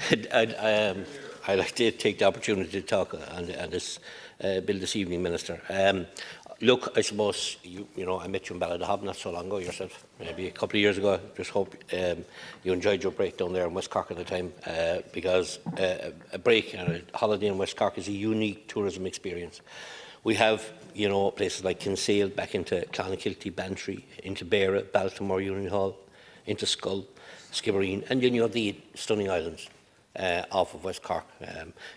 I'd like to take the opportunity to talk on this bill this evening, Minister. Look, I suppose, you know, I met you in Ballydehob not so long ago yourself, maybe a couple of years ago. Just hope you enjoyed your break down there in West Cork at the time, because a break and a holiday in West Cork is a unique tourism experience. We have, you know, places like Kinsale, back into Clonakilty, Bantry, into Beara, Baltimore, Union Hall, into Schull, Skibbereen, and then you have the stunning islands off of West Cork.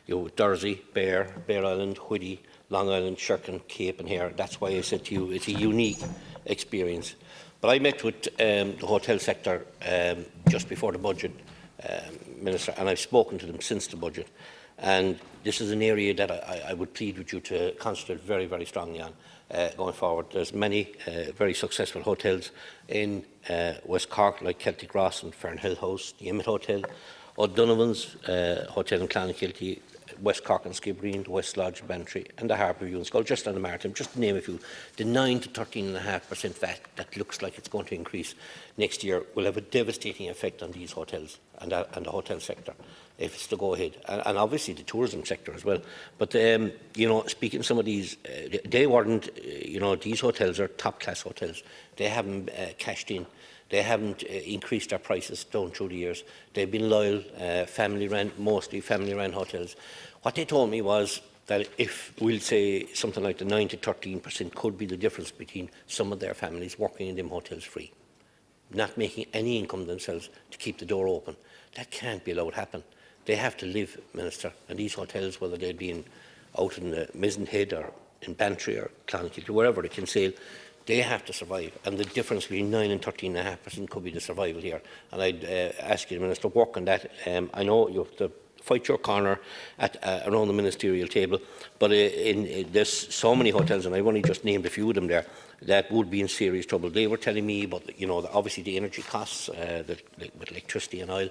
You know, Dursey, Bear Island, Whiddy, Long Island, Sherkin, Cape and Hare. That's why I said to you it's a unique experience. But I met with the hotel sector just before the budget, Minister, and I've spoken to them since the budget. And this is an area that I would plead with you to concentrate very, very strongly on going forward. There's many very successful hotels in West Cork, like Celtic Ross and Fernhill House, the Emmett Hotel, O'Donovan's Hotel in Clonakilty, West Cork and Skibbereen, the West Lodge, Bantry, and the Harbour View in Schull, just on the Maritime, just to name a few. The 9 to 13.5% VAT that looks like it's going to increase next year will have a devastating effect on these hotels and the hotel sector, if it's to go ahead, and obviously the tourism sector as well. But, you know, speaking to some of these, they weren't, you know, these hotels are top-class hotels. They haven't cashed in. They haven't increased their prices down through the years. They've been loyal, family-run, mostly family-run hotels. What they told me was that if, we'll say, something like the 9 to 13% could be the difference between some of their families working in them hotels free, not making any income themselves to keep the door open. That can't be allowed to happen. They have to live, Minister, and these hotels, whether they'd been out in the Mizenhead or in Bantry or Clonakilty, wherever they can sail, they have to survive, and the difference between 9 and 13.5% could be the survival here. And I'd ask you, Minister, work on that. I know you have to fight your corner at around the ministerial table, but there's so many hotels, and I've only just named a few of them there, that would be in serious trouble. They were telling me about, you know, obviously the energy costs with electricity and oil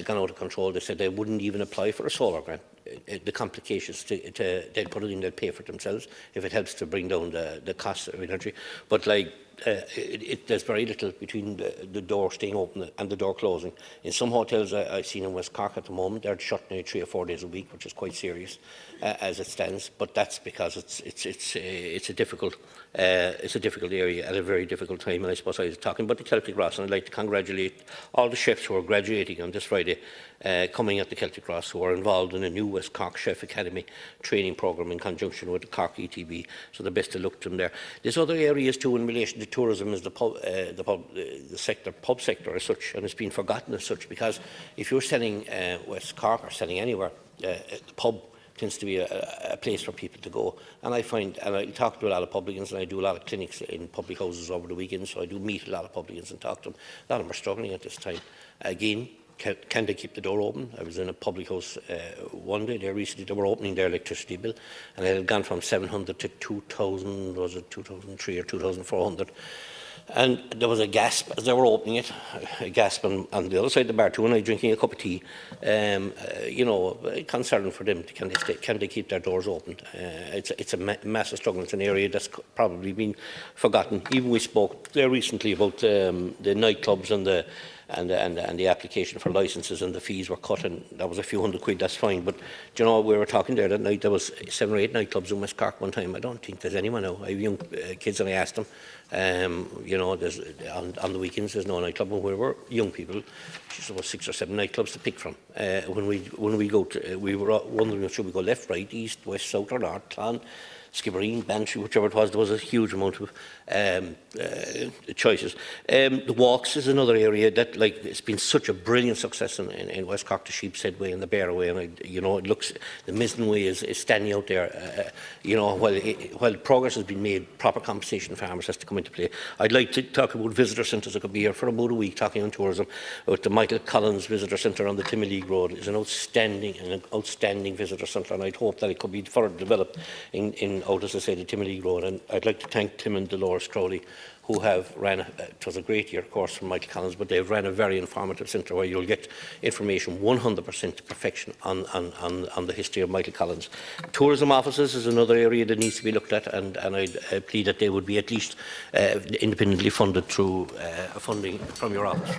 gone out of control. They said they wouldn't even apply for a solar grant. The complications they'd put it in, they'd pay for it themselves if it helps to bring down the cost of energy. But like there's very little between the door staying open and the door closing. In some hotels I've seen in West Cork at the moment, they're shut now 3 or 4 days a week, which is quite serious as it stands. But that's because it's a difficult area at a very difficult time. And I suppose I was talking about the Celtic Ross, and I'd like to congratulate all the chefs who are graduating on this Friday, coming at the Celtic Ross, who are involved in a new West Cork Chef Academy training programme in conjunction with the Cork ETB. So the best of luck to them there. There's other areas too in relation to tourism, is the pub sector as such, and it's been forgotten as such, because if you're selling West Cork or selling anywhere, the pub tends to be a place for people to go. And I find, and I talk to a lot of publicans, and I do a lot of clinics in public houses over the weekend, so I do meet a lot of publicans and talk to them. A lot of them are struggling at this time. Again, can they keep the door open? I was in a public house one day there recently. They were opening their electricity bill, and it had gone from 700 to 2,000, was it 2,003 or 2,400? And there was a gasp as they were opening it, a gasp on the other side of the bar too, and I drinking a cup of tea. You know, concern for them. Can they keep their doors open? It's a massive struggle. It's an area that's probably been forgotten. Even we spoke there recently about the nightclubs and the application for licences, and the fees were cut, and that was a few £100. That's fine. But you know, we were talking there that night. There was 7 or 8 nightclubs in West Cork one time. I don't think there's anyone now. I have young kids, and I asked them. You know, there's on the weekends there's no nightclub, and we were young people. There was 6 or 7 nightclubs to pick from. When we go to, we were wondering, should we go left, right, east, west, south, or north, Clon, Skibbereen, Bantry, whichever it was. There was a huge amount of choices. The walks is another area that, like, it's been such a brilliant success in West Cork, the Sheepshead Way and the Bear Way, and you know, it looks, the Mizen Way is standing out there. You know, while progress has been made, proper compensation for farmers has to come into play. I'd like to talk about visitor centres. I could be here for about a week talking on tourism. With the Michael Collins Visitor Centre on the Timoleague Road is an outstanding visitor centre, and I'd hope that it could be further developed in out, as I say, the Timoleague Road. And I'd like to thank Tim and Dolores Crowley, who have ran, it was a great year, of course, from Michael Collins, but they've ran a very informative centre where you'll get information 100% to perfection on the history of Michael Collins. Tourism offices is another area that needs to be looked at, and I plead that they would be at least independently funded through funding from your office.